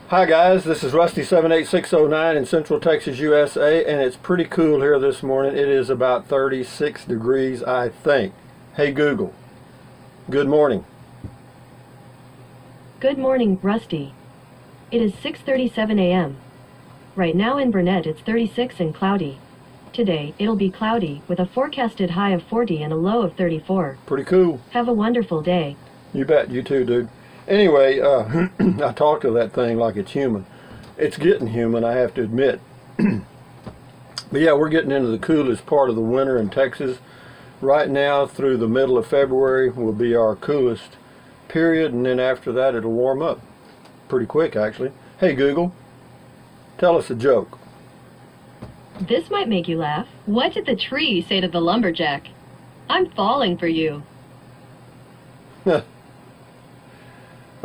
Hi guys, this is Rusty 78609 in Central Texas, USA, and it's pretty cool here this morning. It is about 36 degrees, I think. Hey Google, good morning. Good morning, Rusty. It is 6:37 a.m. Right now in Burnett it's 36 and cloudy. Today it'll be cloudy with a forecasted high of 40 and a low of 34. Pretty cool. Have a wonderful day. You bet, you too, dude. Anyway, I talk to that thing like it's human. It's getting human, I have to admit. But yeah, we're getting into the coolest part of the winter in Texas. Right now through the middle of February will be our coolest period, and then after that it'll warm up pretty quick actually. Hey Google, tell us a joke. This might make you laugh. What did the tree say to the lumberjack? I'm falling for you.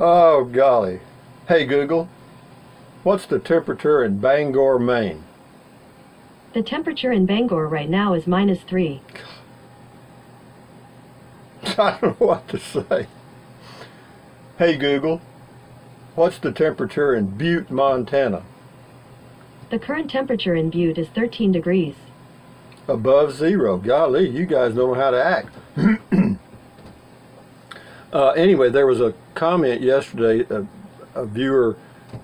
Oh golly. Hey Google, what's the temperature in Bangor, Maine? The temperature in Bangor right now is -3. I don't know what to say. Hey Google, what's the temperature in Butte, Montana? The current temperature in Butte is 13 degrees. Above zero. Golly, you guys don't know how to act. Anyway, there was a comment yesterday. A viewer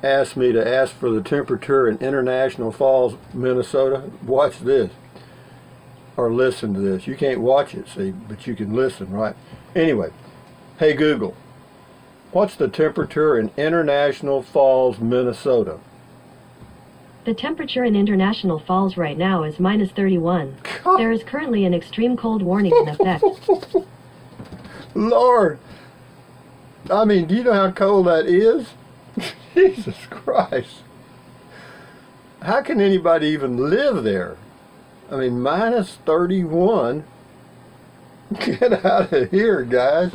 asked me to ask for the temperature in International Falls, Minnesota. Watch this. Or listen to this. You can't watch it, see, but you can listen, right? Anyway, hey Google, what's the temperature in International Falls, Minnesota? The temperature in International Falls right now is -31. God. There is currently an extreme cold warning in effect. Lord, I mean, do you know how cold that is? Jesus Christ. How can anybody even live there? I mean, -31. Get out of here, guys.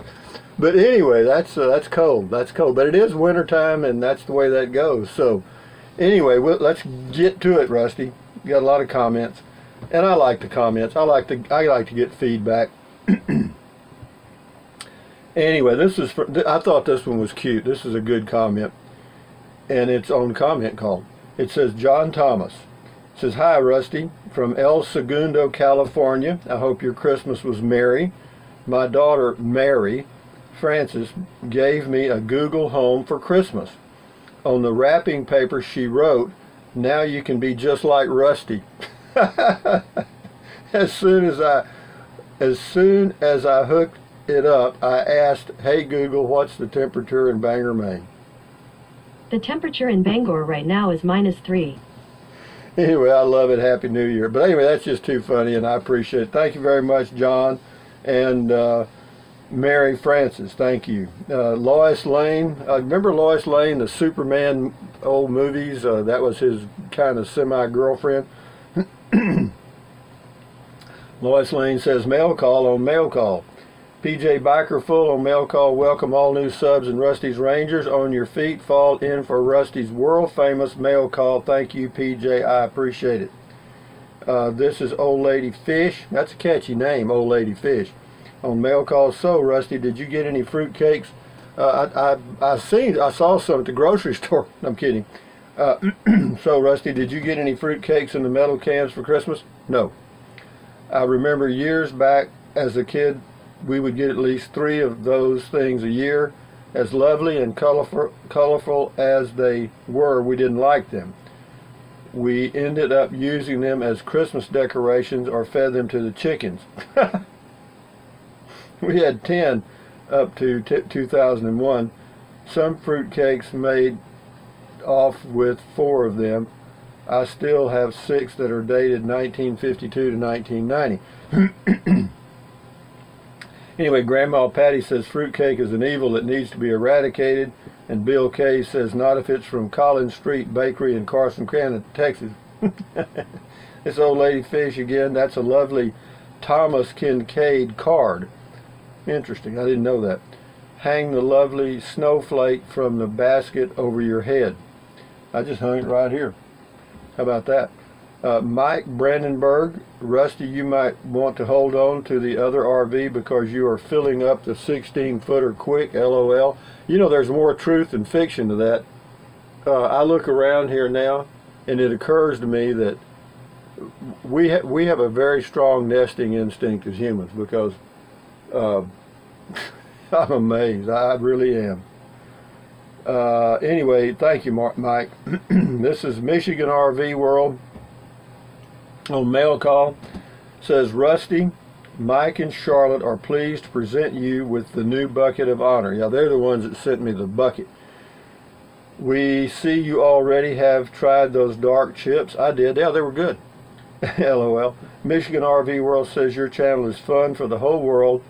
But anyway, that's cold. That's cold. But it is wintertime, and that's the way that goes. So anyway, let's get to it, Rusty. You got a lot of comments, and I like the comments. I like to get feedback. Anyway, this is I thought this one was cute. This is a good comment, and it's on Comment Call. It says John Thomas. It says, "Hi Rusty, from El Segundo, California. I hope your Christmas was merry. My daughter Mary Frances gave me a Google Home for Christmas. On the wrapping paper she wrote, 'Now you can be just like Rusty.' As soon as I hooked it up, I asked, 'Hey Google, what's the temperature in Bangor, Maine?'" The temperature in Bangor right now is -3. Anyway, I love it. Happy New Year. But anyway, that's just too funny, and I appreciate it. Thank you very much, John and Mary Frances. Thank you. Lois Lane. Remember Lois Lane, the Superman old movies? That was his kind of semi-girlfriend. Lois Lane says, "Mail call on Mail Call. PJ Biker Full on Mail Call. Welcome all new subs and Rusty's Rangers. On your feet, fall in for Rusty's world famous Mail Call. Thank you, PJ. I appreciate it." This is Old Lady Fish. That's a catchy name, Old Lady Fish. On Mail Call. "So Rusty, did you get any fruit cakes?" I saw some at the grocery store. I'm kidding. "So Rusty, did you get any fruit cakes in the metal cans for Christmas?" No. I remember years back as a kid, we would get at least 3 of those things a year. As lovely and colorful as they were, we didn't like them. We ended up using them as Christmas decorations or fed them to the chickens." We had 10 up to 2001. Some fruitcakes made off with 4 of them. I still have 6 that are dated 1952 to 1990. Anyway, Grandma Patty says fruitcake is an evil that needs to be eradicated. And Bill K says, "Not if it's from Collins Street Bakery in Carson, Texas." This Old Lady Fish again. That's a lovely Thomas Kincaid card. Interesting. I didn't know that. "Hang the lovely snowflake from the basket over your head." I just hung it right here. How about that? Mike Brandenburg. "Rusty, you might want to hold on to the other RV because you are filling up the 16-footer quick, LOL." You know, there's more truth than fiction to that. I look around here now, and it occurs to me that we have a very strong nesting instinct as humans, because I'm amazed. I really am. Anyway, thank you, Mike. This is Michigan RV World on Mail Call. Says, Rusty, Mike and Charlotte are pleased to present you with the new bucket of honor. Yeah, they're the ones that sent me the bucket. We see you already have tried those dark chips. I did. Yeah, they were good. LOL. Michigan RV World says your channel is fun for the whole world.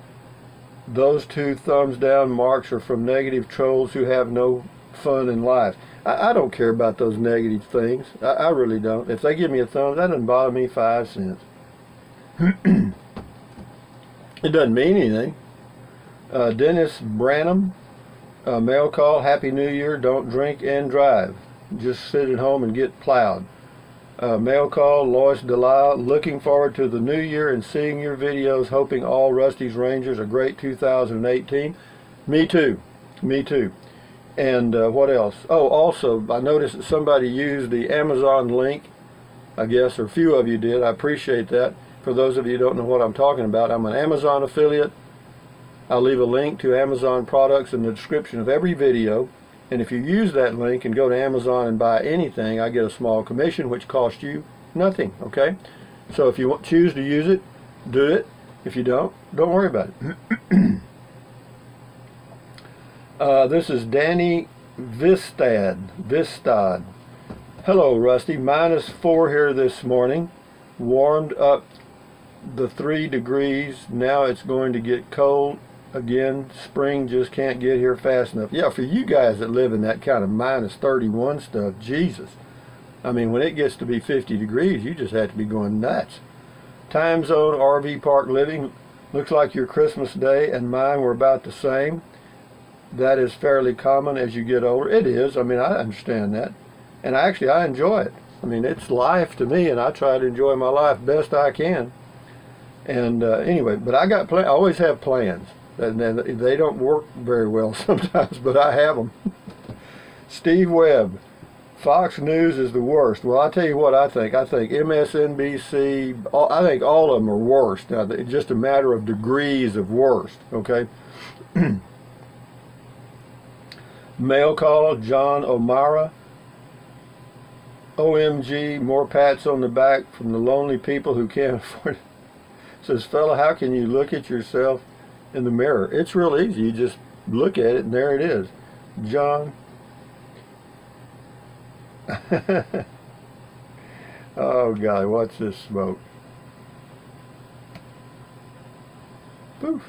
Those 2 thumbs down marks are from negative trolls who have no fun in life. I don't care about those negative things. I really don't. If they give me a thumb, that doesn't bother me 5 cents. It doesn't mean anything. Dennis Branham, Mail Call, Happy New Year. Don't drink and drive. Just sit at home and get plowed. Mail Call, Lois Delisle, looking forward to the new year and seeing your videos, hoping all Rusty's Rangers a great 2018. Me too. Me too. And what else? Oh, also, I noticed that somebody used the Amazon link, I guess, or a few of you did. I appreciate that. For those of you who don't know what I'm talking about, I'm an Amazon affiliate. I'll leave a link to Amazon products in the description of every video. And if you use that link and go to Amazon and buy anything, I get a small commission, which costs you nothing, okay? So if you choose to use it, do it. If you don't worry about it. This is Danny Vistad. Hello, Rusty. -4 here this morning. Warmed up the 3 degrees. Now it's going to get cold again. Spring just can't get here fast enough. Yeah, for you guys that live in that kind of -31 stuff, Jesus. I mean, when it gets to be 50 degrees, you just have to be going nuts. Time zone RV park living. Looks like your Christmas day and mine were about the same. That is fairly common as you get older. It is. I mean, I understand that. And actually, I enjoy it. I mean, it's life to me, and I try to enjoy my life best I can. And anyway, but I always have plans. And they don't work very well sometimes, but I have them. Steve Webb, Fox News is the worst. Well, I'll tell you what I think. I think MSNBC, I think all of them are worst. Now, it's just a matter of degrees of worst, okay? Mail Call, John O'Mara. OMG, more pats on the back from the lonely people who can't afford it. Says, fella, how can you look at yourself in the mirror? It's real easy. You just look at it and there it is. John. Oh God, what's this smoke? Poof.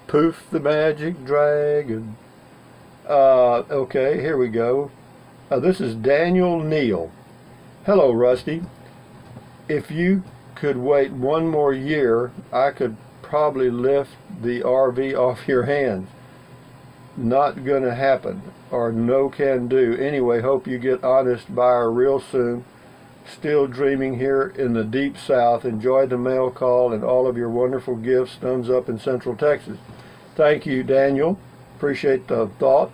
Poof the magic dragon. Okay, here we go. This is Daniel Neal. Hello, Rusty. If you could wait 1 more year, I could probably lift the RV off your hands. Not gonna happen, or no can do. Anyway, hope you get honest buyer real soon. Still dreaming here in the deep south. Enjoy the Mail Call and all of your wonderful gifts. Thumbs up in Central Texas. Thank you, Daniel. Appreciate the thought.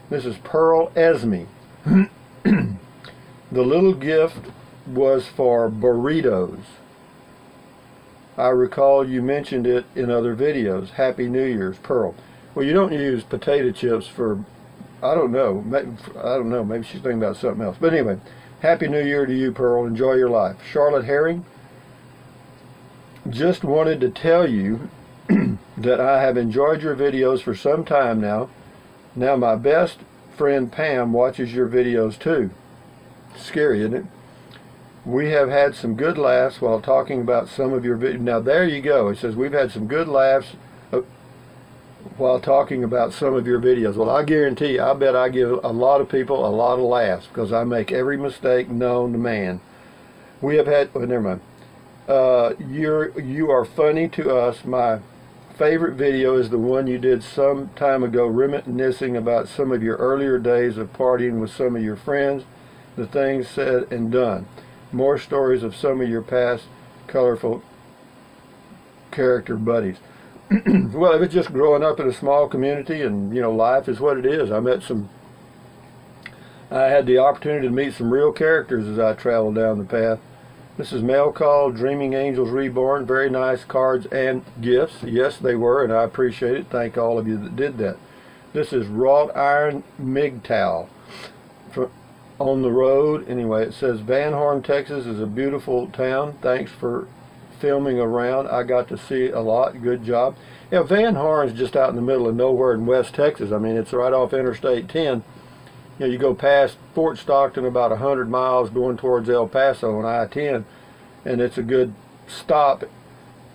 This is Pearl Esme. The little gift was for burritos. I recall you mentioned it in other videos. Happy New Year's, Pearl. Well, you don't use potato chips for, I don't know, maybe she's thinking about something else. But anyway, Happy New Year to you, Pearl. Enjoy your life. Charlotte Herring, just wanted to tell you that I have enjoyed your videos for some time now. Now my best friend Pam watches your videos too. Scary, isn't it? We have had some good laughs while talking about some of your videos. Now there you go. It says we've had some good laughs while talking about some of your videos. Well, I guarantee you, I bet I give a lot of people a lot of laughs because I make every mistake known to man. We have had, oh, never mind. You are funny to us. My favorite video is the one you did some time ago, reminiscing about some of your earlier days of partying with some of your friends, the things said and done. More stories of some of your past colorful character buddies. Well, if it's just growing up in a small community and, you know, life is what it is. I met some I had the opportunity to meet some real characters as I traveled down the path. This is Mail Call, Dreaming Angels Reborn. Very nice cards and gifts. Yes, they were, and I appreciate it. Thank all of you that did that. This is Wrought Iron MGTOW. On the road. Anyway, it says Van Horn, Texas is a beautiful town. Thanks for filming around. I got to see it a lot. Good job. Yeah, Van Horn's just out in the middle of nowhere in West Texas. I mean, it's right off Interstate 10. You know, you go past Fort Stockton about 100 miles going towards El Paso on I-10, and it's a good stop.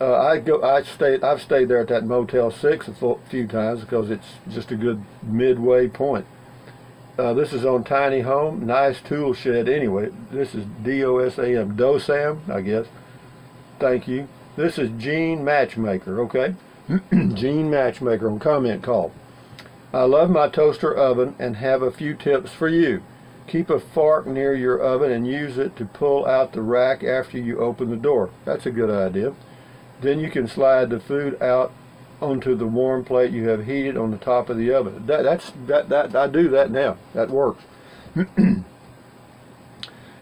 I've stayed there at that Motel 6 a few times because it's just a good midway point. This is on Tiny Home. Nice tool shed. Anyway, this is DOSAM. DOSAM, I guess. Thank you. This is Gene Matchmaker, okay? Gene Matchmaker on Comment Call. I love my toaster oven and have a few tips for you. Keep a fork near your oven and use it to pull out the rack after you open the door. That's a good idea. Then you can slide the food out onto the warm plate you have heated on the top of the oven. I do that now. That works.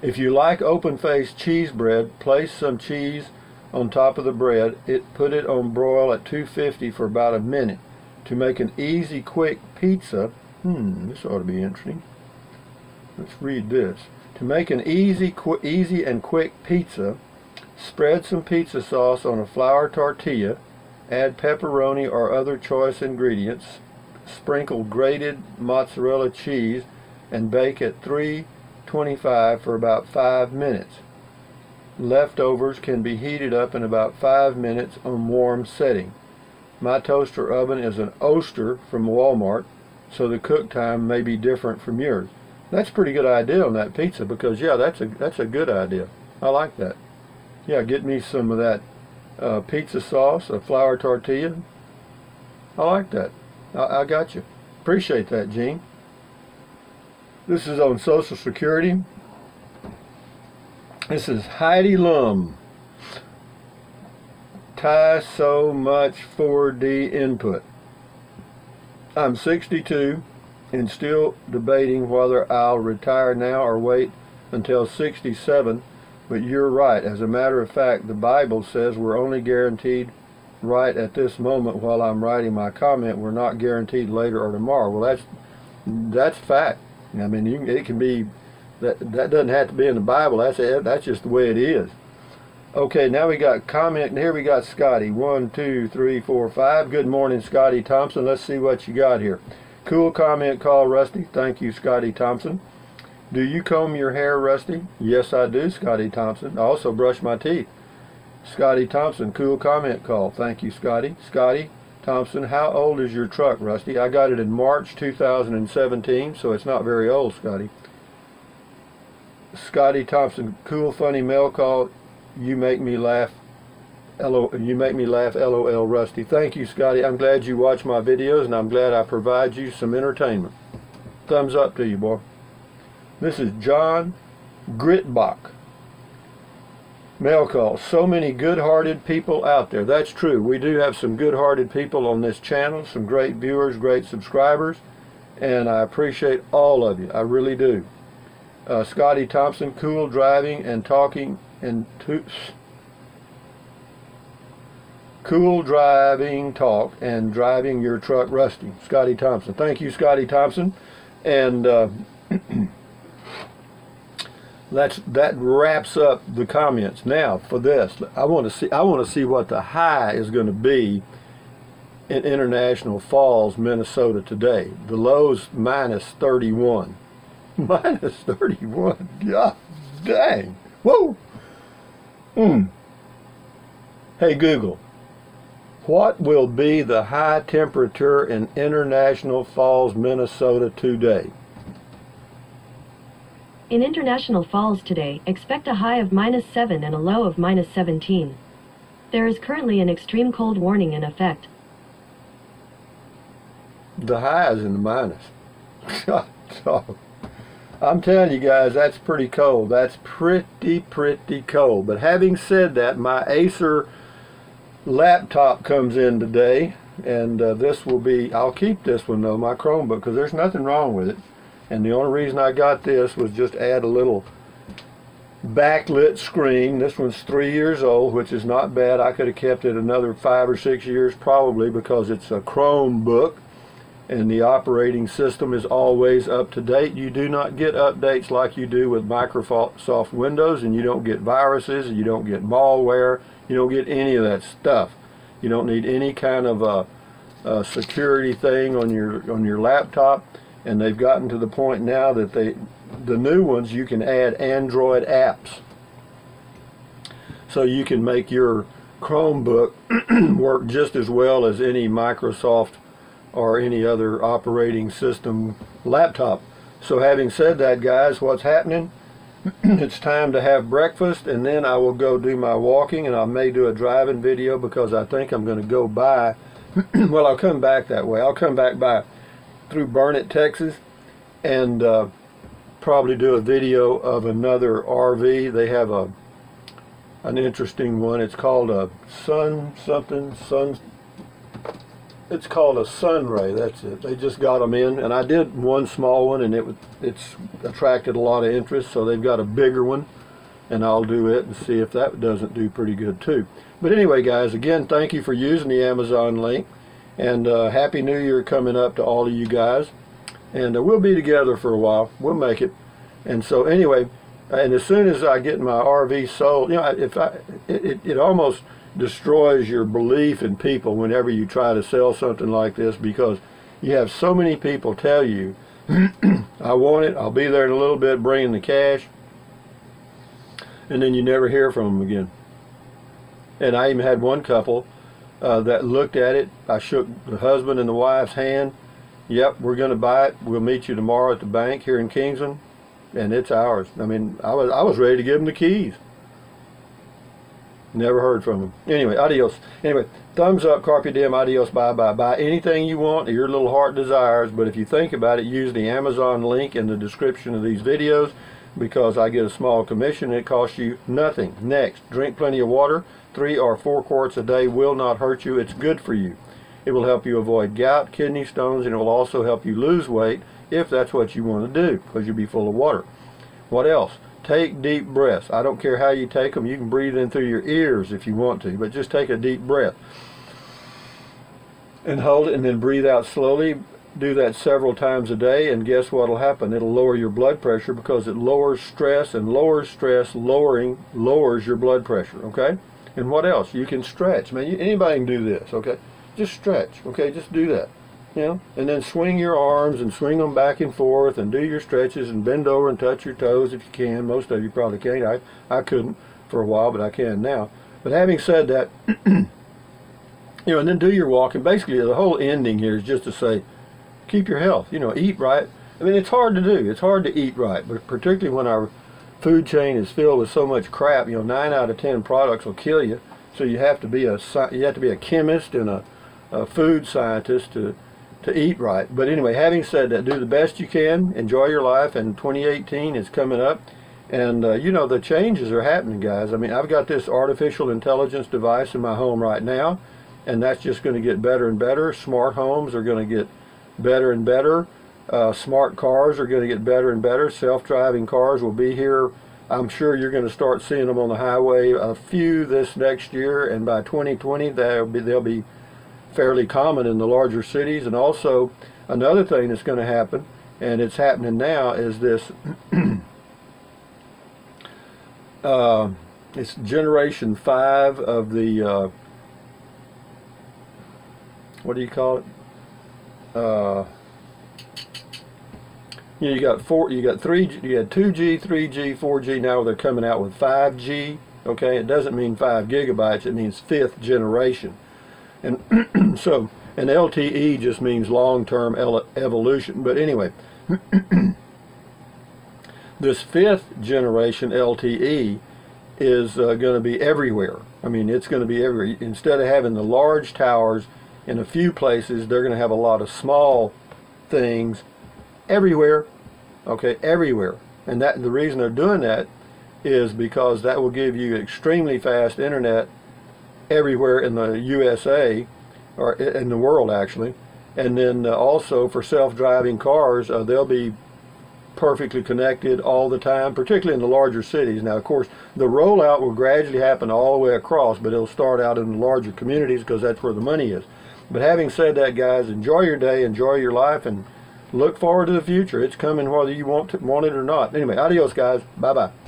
If you like open-faced cheese bread, place some cheese on top of the bread. Put it on broil at 250 for about a minute. To make an easy, quick pizza, this ought to be interesting. Let's read this. To make an easy and quick pizza, spread some pizza sauce on a flour tortilla, add pepperoni or other choice ingredients, sprinkle grated mozzarella cheese, and bake at 325 for about 5 minutes. Leftovers can be heated up in about 5 minutes on warm setting. My toaster oven is an Oster from Walmart, so the cook time may be different from yours. That's a pretty good idea on that pizza because, yeah, that's a good idea. I like that. Yeah, get me some of that pizza sauce, a flour tortilla. I like that. I got you. Appreciate that, Gene. This is on Social Security. This is Heidi Lum. Tie so much 4D input. I'm 62 and still debating whether I'll retire now or wait until 67, but you're right. As a matter of fact, the Bible says we're only guaranteed right at this moment while I'm writing my comment. We're not guaranteed later or tomorrow. Well, that's fact. I mean, it can be, that doesn't have to be in the Bible. That's just the way it is. Okay, now we got comment, and here we got Scotty. 1, 2, 3, 4, 5. Good morning, Scotty Thompson. Let's see what you got here. Cool comment call, Rusty. Thank you, Scotty Thompson. Do you comb your hair, Rusty? Yes, I do, Scotty Thompson. I also brush my teeth. Scotty Thompson, cool comment call. Thank you, Scotty. Scotty Thompson, how old is your truck, Rusty? I got it in March 2017, so it's not very old, Scotty. Scotty Thompson, cool funny mail call. You make me laugh. You make me laugh, LOL, Rusty. Thank you, Scotty. I'm glad you watch my videos, and I'm glad I provide you some entertainment. Thumbs up to you, boy. This is John Gritbach. Mail call. So many good-hearted people out there. That's true. We do have some good-hearted people on this channel, some great viewers, great subscribers, and I appreciate all of you. I really do. Scotty Thompson, cool driving and talking and cool driving talk and driving your truck, Rusty. Scotty Thompson. Thank you, Scotty Thompson. And that wraps up the comments. Now for this, I want to see what the high is going to be in International Falls, Minnesota today. The low's minus 31. Minus 31. God dang. Whoa. Hey Google, what will be the high temperature in International Falls, Minnesota today? In International Falls today, expect a high of -7 and a low of -17. There is currently an extreme cold warning in effect. The high is in the minus. I'm telling you guys, that's pretty cold. That's pretty cold. But having said that, my Acer laptop comes in today, and this will be, I'll keep this one though, my Chromebook, because there's nothing wrong with it. And the only reason I got this was just add a little backlit screen. This one's 3 years old, which is not bad. I could have kept it another 5 or 6 years probably, because it's a Chromebook and the operating system is always up to date. You do not get updates like you do with Microsoft Windows, and you don't get viruses, and you don't get malware, you don't get any of that stuff. You don't need any kind of a security thing on your laptop. And they've gotten to the point now that the new ones, you can add Android apps. So you can make your Chromebook work just as well as any Microsoft or any other operating system laptop. So having said that, guys, what's happening? It's time to have breakfast, and then I will go do my walking, and I may do a driving video because I think I'm going to go by well, I'll come back that way. I'll come back by through Burnet, Texas, and probably do a video of another RV. They have an interesting one. It's called a it's called a Sunray. That's it. They just got them in, and I did one small one, and it's attracted a lot of interest. So they've got a bigger one, and I'll do it and see if that doesn't do pretty good too. But anyway, guys, again, thank you for using the Amazon link, and Happy New Year coming up to all of you guys. And we'll be together for a while. We'll make it. And so anyway, and as soon as I get my RV sold, you know, it almost destroys your belief in people whenever you try to sell something like this, because you have so many people tell you, I want it, I'll be there in a little bit bringing the cash, and then you never hear from them again. And I even had one couple that looked at it. I shook the husband and the wife's hand. Yep, we're going to buy it. We'll meet you tomorrow at the bank here in Kingsland, and it's ours. I mean, I was ready to give them the keys. Never heard from them. Anyway, adios. Anyway, thumbs up, carpe diem, adios, bye, bye. Buy anything you want, your little heart desires, but if you think about it, use the Amazon link in the description of these videos, because I get a small commission and it costs you nothing. Next, drink plenty of water. 3 or 4 quarts a day will not hurt you. It's good for you. It will help you avoid gout, kidney stones, and it will also help you lose weight if that's what you want to do, because you'll be full of water. What else? Take deep breaths. I don't care how you take them. You can breathe in through your ears if you want to, but just take a deep breath and hold it, and then breathe out slowly. Do that several times a day, and guess what will happen? It'll lower your blood pressure, because it lowers stress, and lowers your blood pressure, okay? And what else? You can stretch. Man, anybody can do this, okay? Just stretch, okay? Just do that, you know? And then swing your arms and swing them back and forth, and do your stretches, and bend over and touch your toes if you can. Most of you probably can't. I couldn't for a while, but I can now. But having said that, you know, and then do your walking. Basically, the whole ending here is just to say, keep your health. You know, eat right. I mean, it's hard to do. It's hard to eat right, but particularly when our food chain is filled with so much crap. You know, 9 out of 10 products will kill you. So you have to be a chemist and a food scientist to eat right. But anyway, having said that, do the best you can. Enjoy your life, and 2018 is coming up. And you know, the changes are happening, guys. I mean, I've got this artificial intelligence device in my home right now, and that's just going to get better and better. Smart homes are going to get better and better. Smart cars are going to get better and better. Self-driving cars will be here. I'm sure you're going to start seeing them on the highway, a few this next year, and by 2020 they'll be fairly common in the larger cities. And also another thing that's going to happen, and it's happening now, is this it's generation 5 of the what do you call it? You know, you got 3G, you had 2G, 3G, 4G. Now they're coming out with 5G. Okay, it doesn't mean 5 gigabytes. It means 5th generation. And so, and LTE just means long-term evolution. But anyway, this 5th generation LTE is going to be everywhere. I mean, it's going to be everywhere. Instead of having the large towers in a few places, they're going to have a lot of small things everywhere. Okay, everywhere. And the reason they're doing that is because that will give you extremely fast internet everywhere in the USA, or in the world actually. And then also for self-driving cars, they'll be perfectly connected all the time, particularly in the larger cities. Now, of course, the rollout will gradually happen all the way across, but it'll start out in the larger communities because that's where the money is. But having said that, guys, enjoy your day, enjoy your life, and look forward to the future. It's coming whether you want it or not. Anyway, adios, guys. Bye-bye.